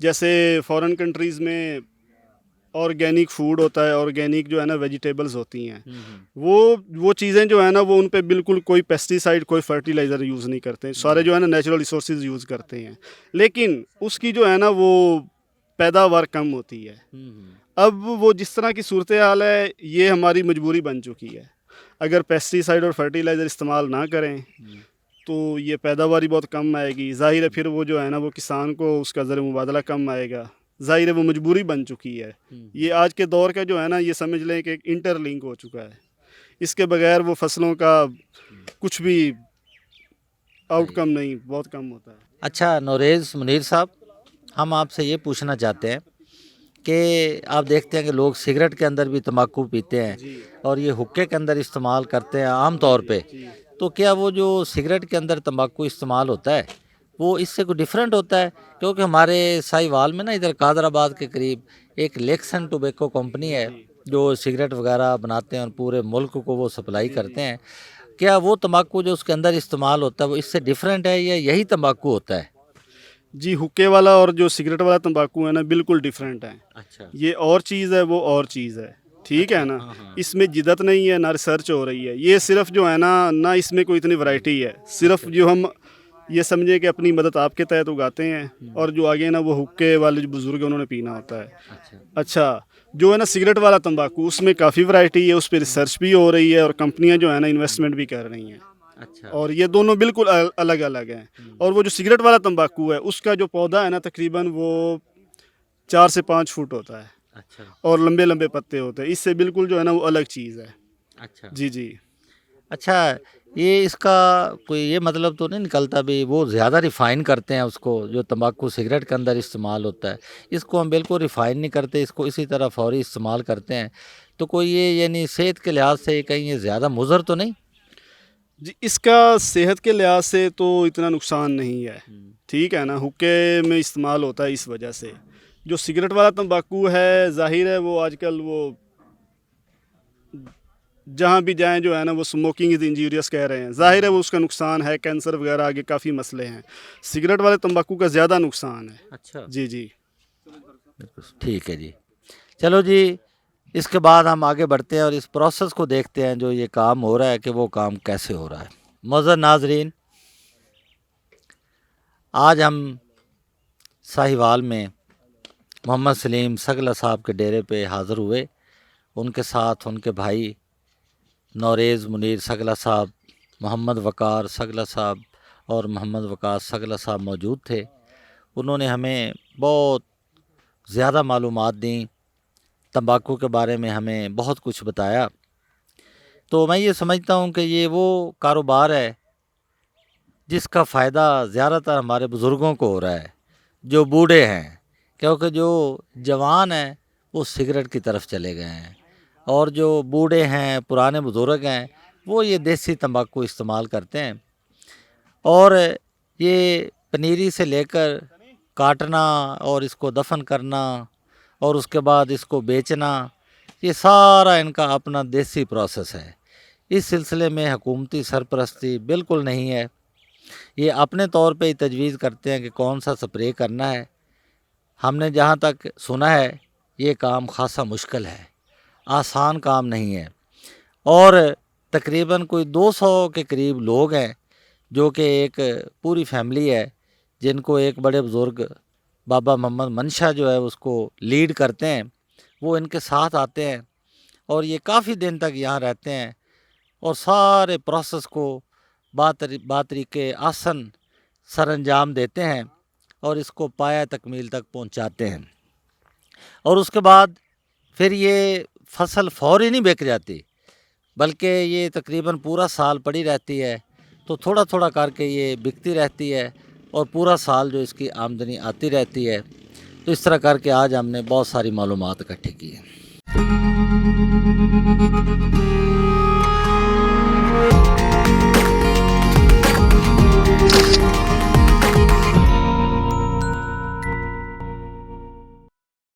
जैसे फॉरेन कंट्रीज़ में ऑर्गेनिक फूड होता है, ऑर्गेनिक जो है ना वेजिटेबल्स होती हैं, वो चीज़ें जो है ना वो उन पे बिल्कुल कोई पेस्टिसाइड कोई फर्टिलाइज़र यूज़ नहीं करते, सारे जो है ना नेचुरल रिसोर्सेज यूज़ करते हैं, लेकिन उसकी जो है ना वो पैदावार कम होती है। अब वो जिस तरह की सूरत हाल है ये हमारी मजबूरी बन चुकी है। अगर पेस्टिसाइड और फर्टिलाइज़र इस्तेमाल ना करें तो ये पैदावारी बहुत कम आएगी। ज़ाहिर है फिर वो जो है ना वो किसान को उसका ज़र मुबादला कम आएगा। ज़ाहिर है वो मजबूरी बन चुकी है। ये आज के दौर का जो है ना ये समझ लें कि इंटरलिंक हो चुका है। इसके बगैर वो फसलों का कुछ भी आउटकम नहीं, बहुत कम होता है। अच्छा नौरेज़ मुनीर साहब, हम आपसे ये पूछना चाहते हैं कि आप देखते हैं कि लोग सिगरेट के अंदर भी तंबाकू पीते हैं और ये हुक्के के अंदर इस्तेमाल करते हैं आम तौर पे, तो क्या वो जो सिगरेट के अंदर तंबाकू इस्तेमाल होता है वो इससे कोई डिफरेंट होता है? क्योंकि हमारे साहिवाल में ना इधर कादराबाद के करीब एक लेक्सन टोबैको कंपनी है जो सिगरेट वगैरह बनाते हैं और पूरे मुल्क को वो सप्लाई करते हैं। क्या वो तंबाकू जो उसके अंदर इस्तेमाल होता है वो इससे डिफरेंट है या यही तंबाकू होता है? जी, हुक्के वाला और जो सिगरेट वाला तंबाकू है ना बिल्कुल डिफरेंट है। अच्छा, ये और चीज़ है, वो और चीज़ है। ठीक है ना, इसमें जिद्दत नहीं है, ना रिसर्च हो रही है। ये सिर्फ जो है ना इसमें कोई इतनी वैरायटी है। सिर्फ जो हम ये समझे कि अपनी मदद आपके तहत उगाते हैं और जो आगे ना वो हुक्के वाले जो बुज़ुर्ग हैं उन्होंने पीना होता है। अच्छा, जो है ना सिगरेट वाला तंबाकू उसमें काफ़ी वैरायटी है, उस पर रिसर्च भी हो रही है और कंपनियां जो है ना इन्वेस्टमेंट भी कर रही हैं। अच्छा, और ये दोनों बिल्कुल अलग अलग हैं। और वो जो सिगरेट वाला तंबाकू है उसका जो पौधा है ना तकरीबन वो 4 से 5 फुट होता है अच्छा, और लंबे लंबे पत्ते होते हैं। इससे बिल्कुल जो है ना वो अलग चीज़ है। अच्छा। जी जी। अच्छा, ये इसका कोई ये मतलब तो नहीं निकलता भी वो ज़्यादा रिफ़ाइन करते हैं उसको, जो तंबाकू सिगरेट के अंदर इस्तेमाल होता है, इसको हम बिल्कुल रिफ़ाइन नहीं करते, इसको इसी तरह फ़ौरी इस्तेमाल करते हैं, तो कोई ये यानी सेहत के लिहाज से कहीं ये ज़्यादा मुज़र तो नहीं? जी, इसका सेहत के लिहाज से तो इतना नुकसान नहीं है। ठीक है ना, हुक्के में इस्तेमाल होता है इस वजह से। जो सिगरेट वाला तंबाकू है ज़ाहिर है वो आजकल वो जहाँ भी जाएं जो है ना वो स्मोकिंग इज़ इंजीरियस कह रहे हैं। ज़ाहिर है वो उसका नुकसान है, कैंसर वगैरह आगे काफ़ी मसले हैं। सिगरेट वाले तंबाकू का ज़्यादा नुकसान है। अच्छा, जी जी। ठीक है जी। चलो जी, इसके बाद हम आगे बढ़ते हैं और इस प्रोसेस को देखते हैं जो ये काम हो रहा है कि वो काम कैसे हो रहा है। मौजूद नाजरीन, आज हम साहिवाल में मोहम्मद सलीम सगला साहब के डेरे पे हाज़िर हुए। उनके साथ उनके भाई नौरेज़ मुनीर सगला साहब, मोहम्मद वक़ार सगला साहब और मोहम्मद वक़ार सगला साहब मौजूद थे। उन्होंने हमें बहुत ज़्यादा मालूमात दी, तंबाकू के बारे में हमें बहुत कुछ बताया। तो मैं ये समझता हूँ कि ये वो कारोबार है जिसका फ़ायदा ज़्यादातर हमारे बुज़ुर्गों को हो रहा है, जो बूढ़े हैं, क्योंकि जो जवान हैं वो सिगरेट की तरफ चले गए हैं, और जो बूढ़े हैं, पुराने बुज़ुर्ग हैं, वो ये देसी तंबाकू इस्तेमाल करते हैं। और ये पनीरी से लेकर काटना और इसको दफन करना और उसके बाद इसको बेचना, ये सारा इनका अपना देसी प्रोसेस है। इस सिलसिले में हुकूमती सरपरस्ती बिल्कुल नहीं है। ये अपने तौर पे ही तजवीज़ करते हैं कि कौन सा स्प्रे करना है। हमने जहाँ तक सुना है ये काम ख़ासा मुश्किल है, आसान काम नहीं है। और तकरीबन कोई 200 के करीब लोग हैं जो कि एक पूरी फैमिली है, जिनको एक बड़े बुज़ुर्ग बाबा मोहम्मद मनशा जो है उसको लीड करते हैं। वो इनके साथ आते हैं और ये काफ़ी दिन तक यहाँ रहते हैं और सारे प्रोसेस को बातरीके आसन सरअंजाम देते हैं और इसको पाया तकमील तक पहुँचाते हैं। और उसके बाद फिर ये फसल फौरी नहीं बिक जाती, बल्कि ये तकरीबन पूरा साल पड़ी रहती है। तो थोड़ा थोड़ा करके ये बिकती रहती है और पूरा साल जो इसकी आमदनी आती रहती है। तो इस तरह करके आज हमने बहुत सारी मालूमात इकट्ठी की है।